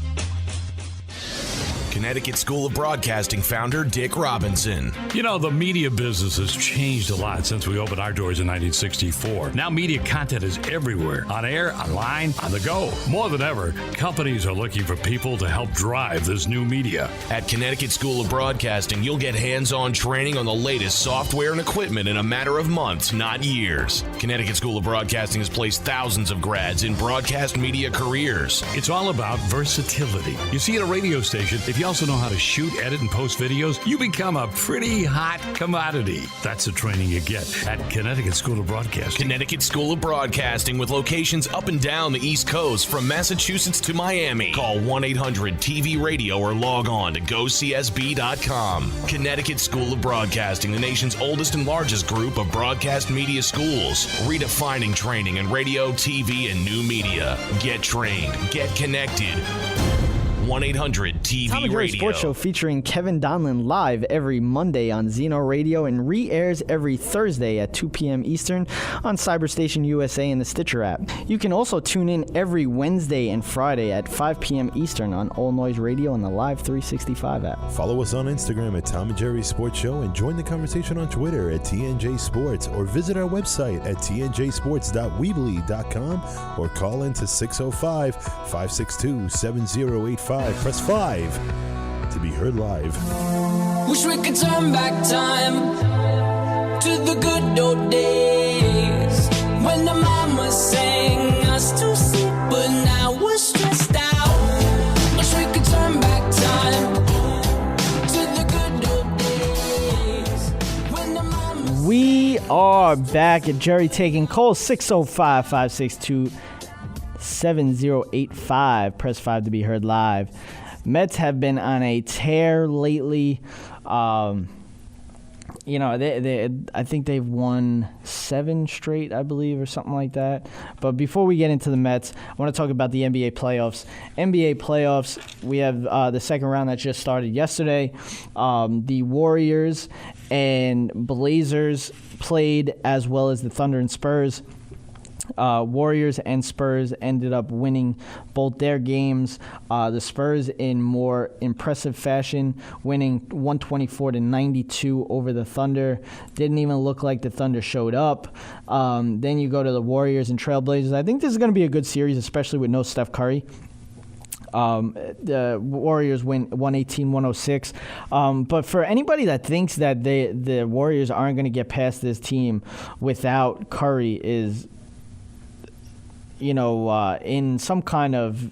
Connecticut School of Broadcasting founder Dick Robinson. The media business has changed a lot since we opened our doors in 1964. Now media content is everywhere, on air, online, on the go. More than ever, companies are looking for people to help drive this new media. At Connecticut School of Broadcasting, you'll get hands-on training on the latest software and equipment in a matter of months, not years. Connecticut School of Broadcasting has placed thousands of grads in broadcast media careers. It's all about versatility. You see, at a radio station, if you also know how to shoot, edit, and post videos, you become a pretty hot commodity. That's the training you get at Connecticut School of Broadcasting. Connecticut School of Broadcasting with locations up and down the East Coast from Massachusetts to Miami. Call 1-800-TV-RADIO or log on to GoCSB.com. Connecticut School of Broadcasting, the nation's oldest and largest group of broadcast media schools. Redefining training in radio, TV, and new media. Get trained. Get connected. 1-800-TV-RADIO. Tom and Jerry Sports Show featuring Kevin Donlin live every Monday on Zeno Radio and re-airs every Thursday at 2 p.m. Eastern on Cyberstation USA and the Stitcher app. You can also tune in every Wednesday and Friday at 5 p.m. Eastern on All Noise Radio and the Live 365 app. Follow us on Instagram at Tom and Jerry Sports Show and join the conversation on Twitter at TNJ Sports or visit our website at tnjsports.weebly.com or call in to 605-562-7085. Press 5 to be heard live. Wish we could turn back time to the good old days when the mama sang us to sleep, but now we're stressed out. Wish we could turn back time to the good old days when the mama. We are back at Jerry Taking Calls 605-562-7085. Press 5 to be heard live. Mets have been on a tear lately. I think they've won 7 straight, I believe, or something like that. But before we get into the Mets, I want to talk about the NBA playoffs. NBA playoffs, we have the second round that just started yesterday. The Warriors and Blazers played, as well as the Thunder and Spurs. Warriors and Spurs ended up winning both their games. The Spurs in more impressive fashion, winning 124-92 over the Thunder. Didn't even look like the Thunder showed up. Then you go to the Warriors and Trailblazers. I think this is going to be a good series, especially with no Steph Curry. The Warriors win 118-106. But for anybody that thinks that the Warriors aren't going to get past this team without Curry is in some kind of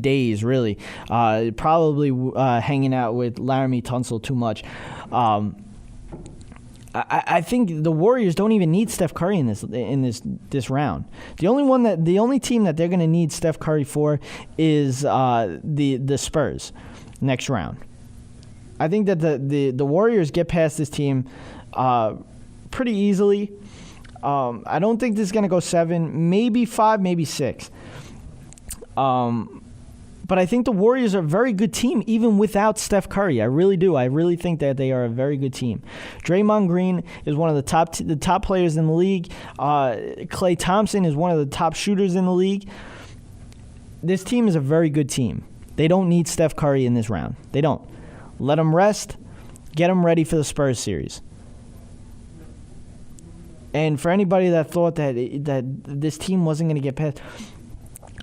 daze, really. Probably hanging out with Laramie Tunsil too much. I think the Warriors don't even need Steph Curry in this round. The only team that they're going to need Steph Curry for is the Spurs next round. I think that the Warriors get past this team pretty easily. I don't think this is going to go 7, maybe 5, maybe 6. But I think the Warriors are a very good team, even without Steph Curry. I really do. I really think that they are a very good team. Draymond Green is one of the top players in the league. Klay Thompson is one of the top shooters in the league. This team is a very good team. They don't need Steph Curry in this round. They don't. Let them rest. Get them ready for the Spurs series. And for anybody that thought that this team wasn't going to get past,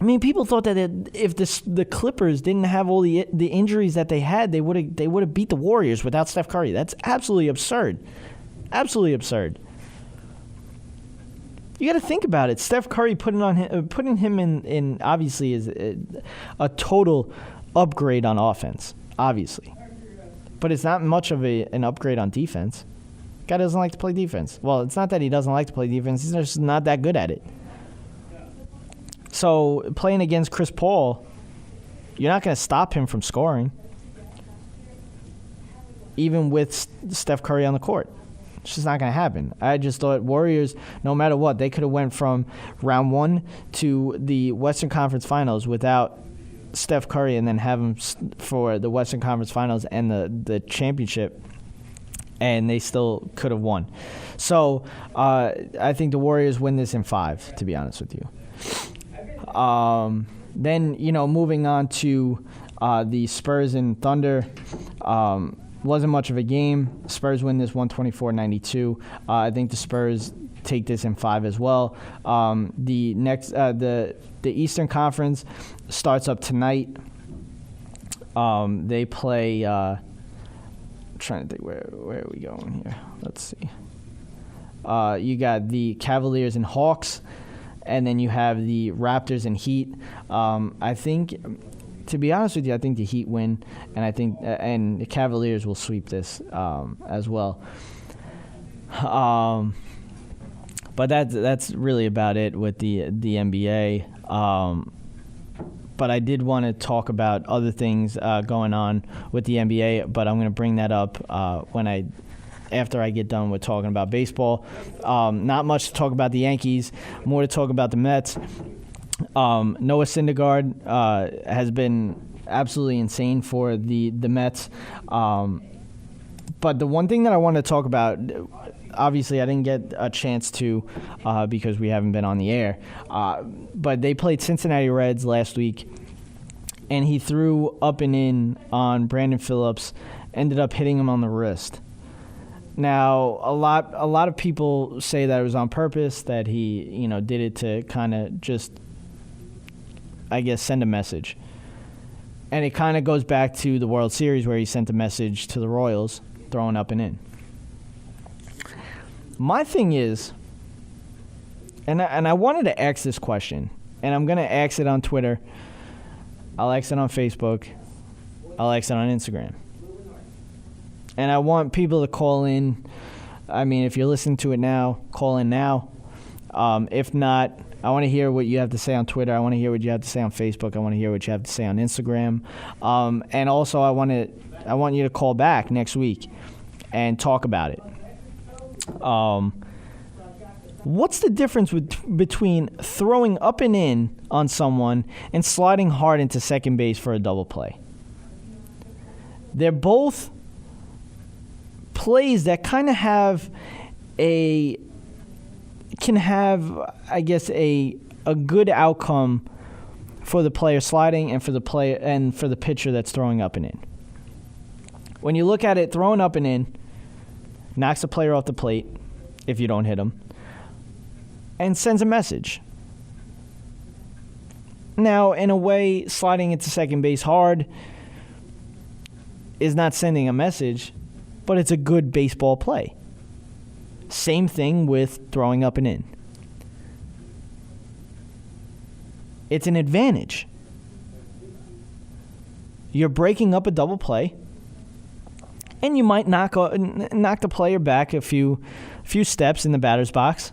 I mean, people thought that if the Clippers didn't have all the injuries that they had, they would have beat the Warriors without Steph Curry. That's absolutely absurd. Absolutely absurd. You got to think about it. Steph Curry putting him in obviously is a total upgrade on offense, obviously, but it's not much of an upgrade on defense. Guy doesn't like to play defense. Well, it's not that he doesn't like to play defense. He's just not that good at it. So playing against Chris Paul, you're not going to stop him from scoring, even with Steph Curry on the court. It's just not going to happen. I just thought Warriors, no matter what, they could have went from round 1 to the Western Conference Finals without Steph Curry and then have him for the Western Conference Finals and the championship. And they still could have won. So I think the Warriors win this in 5, to be honest with you. Then, moving on to the Spurs and Thunder. Wasn't much of a game. Spurs win this 124-92. I think the Spurs take this in 5 as well. The Eastern Conference starts up tonight. They play... trying to think where are we going here. Let's see. You got the Cavaliers and Hawks, and then you have the Raptors and Heat. I think, to be honest with you, I think the Heat win, and I think and the Cavaliers will sweep this as well. But that's really about it with the NBA. But I did want to talk about other things going on with the NBA, but I'm going to bring that up after I get done with talking about baseball. Not much to talk about the Yankees, more to talk about the Mets. Noah Syndergaard has been absolutely insane for the Mets. But the one thing that I want to talk about, obviously I didn't get a chance to because we haven't been on the air, but they played Cincinnati Reds last week, and he threw up and in on Brandon Phillips, ended up hitting him on the wrist. Now, a lot of people say that it was on purpose, that he did it to kind of just, I guess, send a message. And it kind of goes back to the World Series where he sent a message to the Royals, throwing up and in. My thing is, and I wanted to ask this question, and I'm going to ask it on Twitter. I'll ask it on Facebook. I'll ask it on Instagram. And I want people to call in. I mean, if you're listening to it now, call in now. If not, I want to hear what you have to say on Twitter. I want to hear what you have to say on Facebook. I want to hear what you have to say on Instagram. And also, I want you to call back next week and talk about it. What's the difference between throwing up and in on someone and sliding hard into second base for a double play? They're both plays that kind of have a good outcome for the player sliding and for the pitcher that's throwing up and in. When you look at it, throwing up and in knocks the player off the plate if you don't hit him, and sends a message. Now, in a way, sliding into second base hard is not sending a message, but it's a good baseball play. Same thing with throwing up and in. It's an advantage. You're breaking up a double play, and you might knock the player back a few steps in the batter's box.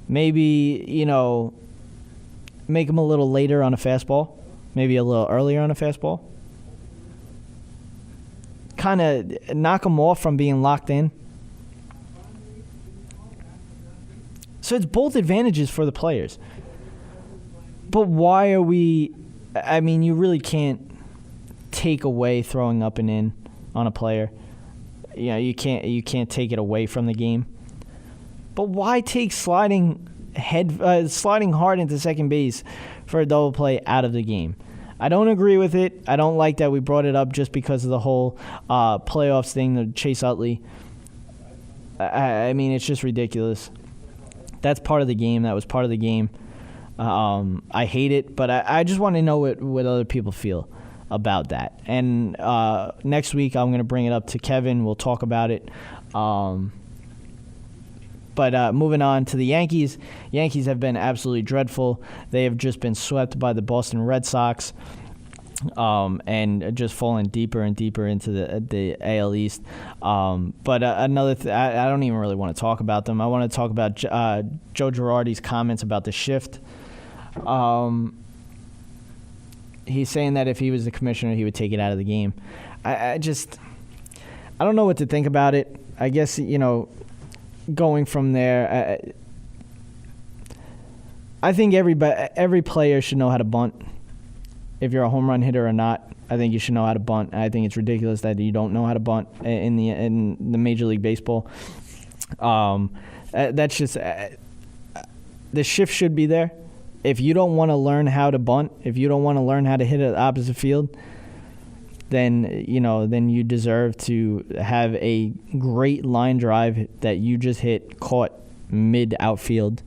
Maybe, make him a little later on a fastball. Maybe a little earlier on a fastball. Kind of knock him off from being locked in. So it's both advantages for the players. But why are we... you really can't take away throwing up and in on a player. You can't take it away from the game. But why take sliding hard into second base for a double play out of the game? I don't agree with it. I don't like that we brought it up just because of the whole playoffs thing, the Chase Utley. It's just ridiculous. That's part of the game. That was part of the game. I hate it, but I just want to know what other people feel about that. And next week I'm going to bring it up to Kevin. We'll talk about it. But moving on to the Yankees. Yankees have been absolutely dreadful. They have just been swept by the Boston Red Sox and just fallen deeper and deeper into the AL East. But another I don't even really want to talk about them. I want to talk about Joe Girardi's comments about the shift. He's saying that if he was the commissioner, he would take it out of the game. I don't know what to think about it. I guess, going from there, I think every player should know how to bunt. If you're a home run hitter or not, I think you should know how to bunt. I think it's ridiculous that you don't know how to bunt in the Major League Baseball. That's just the shift should be there. If you don't want to learn how to bunt, if you don't want to learn how to hit it opposite field, then you deserve to have a great line drive that you just hit caught mid outfield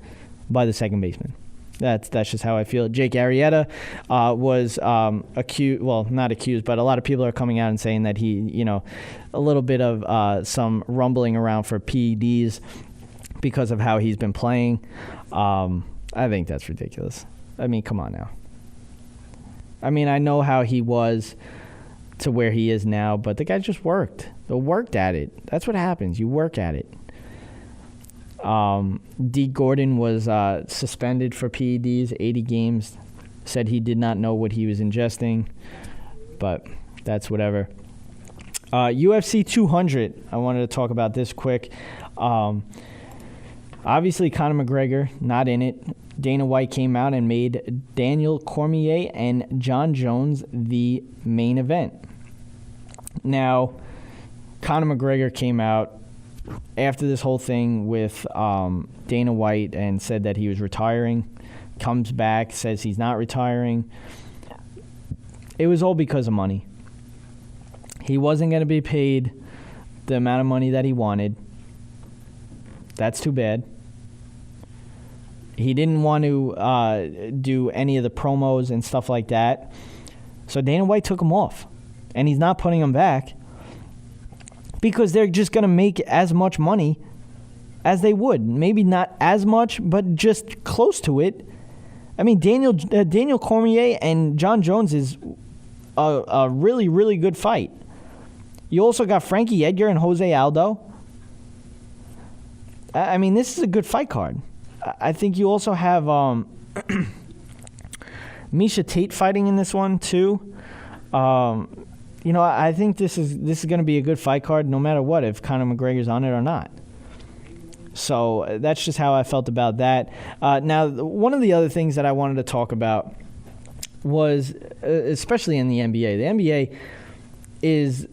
by the second baseman. That's just how I feel. Jake Arrieta was accused, well, not accused, but a lot of people are coming out and saying that he, a little bit of some rumbling around for PEDs because of how he's been playing. I think that's ridiculous. Come on now. I know how he was to where he is now, but the guy just worked at it. That's what happens. You work at it. D. Gordon was suspended for PEDs, 80 games. Said he did not know what he was ingesting, but that's whatever. UFC 200. I wanted to talk about this quick. Obviously, Conor McGregor not in it. Dana White came out and made Daniel Cormier and John Jones the main event. Now, Conor McGregor came out after this whole thing with Dana White and said that he was retiring. Comes back, says he's not retiring. It was all because of money. He wasn't going to be paid the amount of money that he wanted. That's too bad. He didn't want to do any of the promos and stuff like that. So Dana White took him off. And he's not putting him back because they're just going to make as much money as they would. Maybe not as much, but just close to it. Daniel Cormier and John Jones is a really, really good fight. You also got Frankie Edgar and Jose Aldo. I mean, this is a good fight card. I think you also have Misha Tate fighting in this one too. I think this is going to be a good fight card no matter what, if Conor McGregor's on it or not. So that's just how I felt about that. Now, one of the other things that I wanted to talk about was, especially in the NBA, the NBA is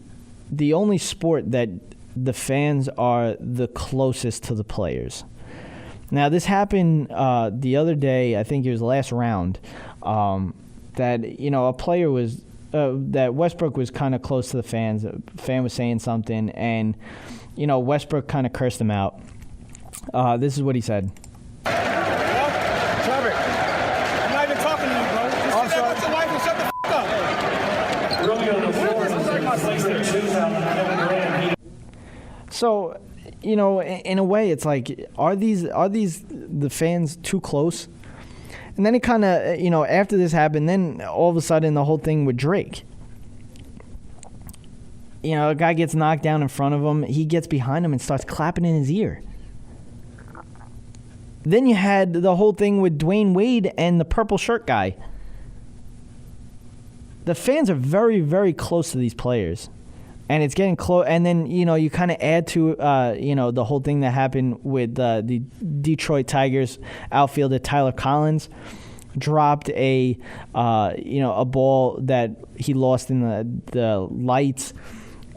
the only sport that the fans are the closest to the players. Now, this happened the other day, I think it was the last round, that, a player was, that Westbrook was kind of close to the fans. A fan was saying something, and, Westbrook kind of cursed him out. This is what he said. Trevor, I'm not even talking to you, bro. Just sit there with your wife and shut the up. Early on the floor, the second place there, Kevin Durant. So, in a way, it's like, are these the fans too close? And then it kind of, after this happened, then all of a sudden the whole thing with Drake. A guy gets knocked down in front of him. He gets behind him and starts clapping in his ear. Then you had the whole thing with Dwayne Wade and the purple shirt guy. The fans are very, very close to these players. And it's getting close. And then, you kind of add to, the whole thing that happened with the Detroit Tigers outfielder Tyler Collins. Dropped a ball that he lost in the lights.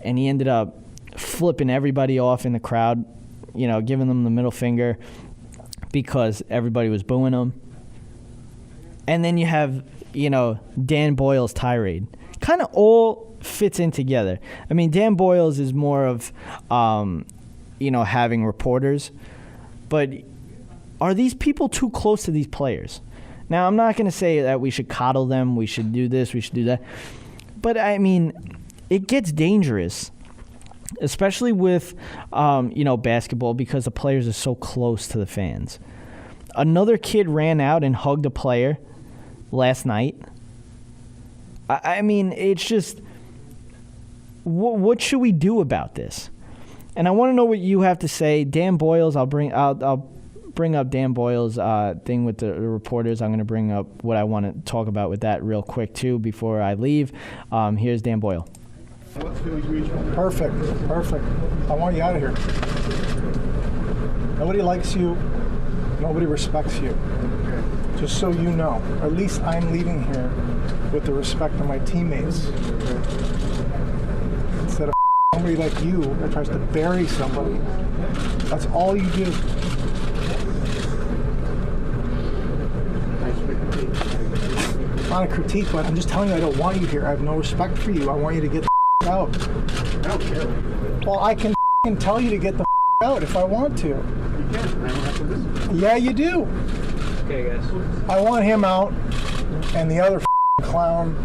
And he ended up flipping everybody off in the crowd, giving them the middle finger, because everybody was booing him. And then you have, Dan Boyle's tirade. Kind of all fits in together. I mean, Dan Boyle's is more of, having reporters. But are these people too close to these players? Now, I'm not going to say that we should coddle them, we should do this, we should do that. But, I mean, it gets dangerous. Especially with, basketball, because the players are so close to the fans. Another kid ran out and hugged a player last night. I mean, it's just, what should we do about this? And I want to know what you have to say. Dan Boyle's, I'll bring up Dan Boyle's thing with the reporters. I'm going to bring up what I want to talk about with that real quick, too, before I leave. Here's Dan Boyle. Perfect. I want you out of here. Nobody likes you. Nobody respects you. Just so you know. Or at least I'm leaving here with the respect of my teammates. Instead of somebody like you that tries to bury somebody. That's all you do. Not a critique, but I'm just telling you I don't want you here. I have no respect for you. I want you to get the out. I don't care. Well, I can tell you to get the out if I want to. You can. I don't have to listen. Yeah, you do. Okay, guys. I want him out, and the other clown,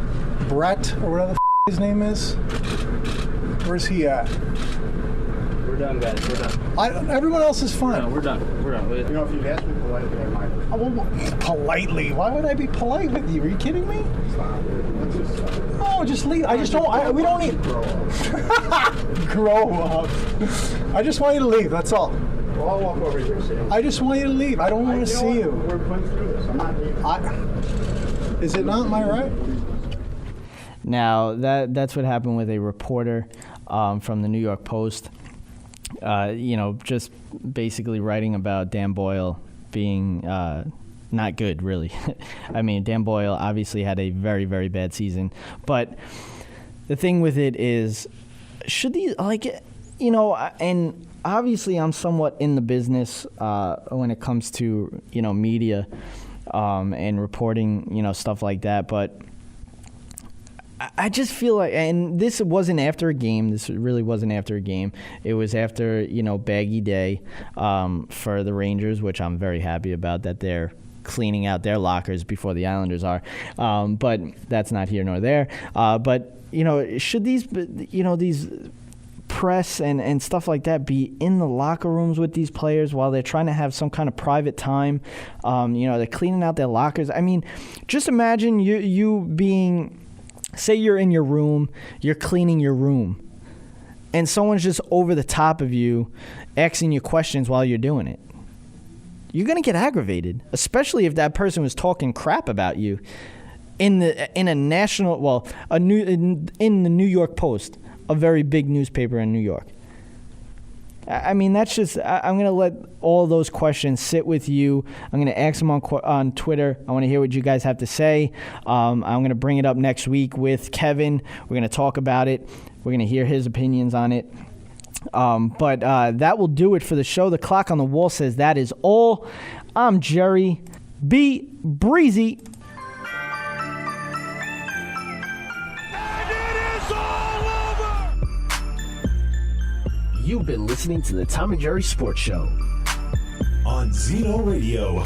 Brett, or whatever his name is. Where's he at? We're done, guys. We're done. Everyone else is fine. No, we're done. You know, if you ask me politely, I might. Politely? Why would I be polite with you? Are you kidding me? No, just leave. I just don't. We don't need. Grow up. I just want you to leave. That's all. Well, I'll walk over here. I just want you to leave. I don't want to see you. We're going through this. I'm not leaving. Is it not my right? Now that's what happened with a reporter from the New York Post. Just basically writing about Dan Boyle being not good, really. I mean, Dan Boyle obviously had a very, very bad season. But the thing with it is, should these, and obviously I'm somewhat in the business when it comes to, media and reporting, stuff like that. But I just feel like, and this wasn't after a game. This really wasn't after a game. It was after, baggy day for the Rangers, which I'm very happy about that they're cleaning out their lockers before the Islanders are. But that's not here nor there. But, should these, these press and stuff like that be in the locker rooms with these players while they're trying to have some kind of private time? They're cleaning out their lockers. I mean, just imagine you being... Say you're in your room, you're cleaning your room, and someone's just over the top of you, asking you questions while you're doing it, you're gonna get aggravated, especially if that person was talking crap about you in the New York Post, a very big newspaper in New York. I mean, that's just, I'm going to let all those questions sit with you. I'm going to ask them on Twitter. I want to hear what you guys have to say. I'm going to bring it up next week with Kevin. We're going to talk about it. We're going to hear his opinions on it. But that will do it for the show. The clock on the wall says that is all. I'm Jerry. Be breezy. You've been listening to the Tom and Jerry Sports Show on Zeno Radio.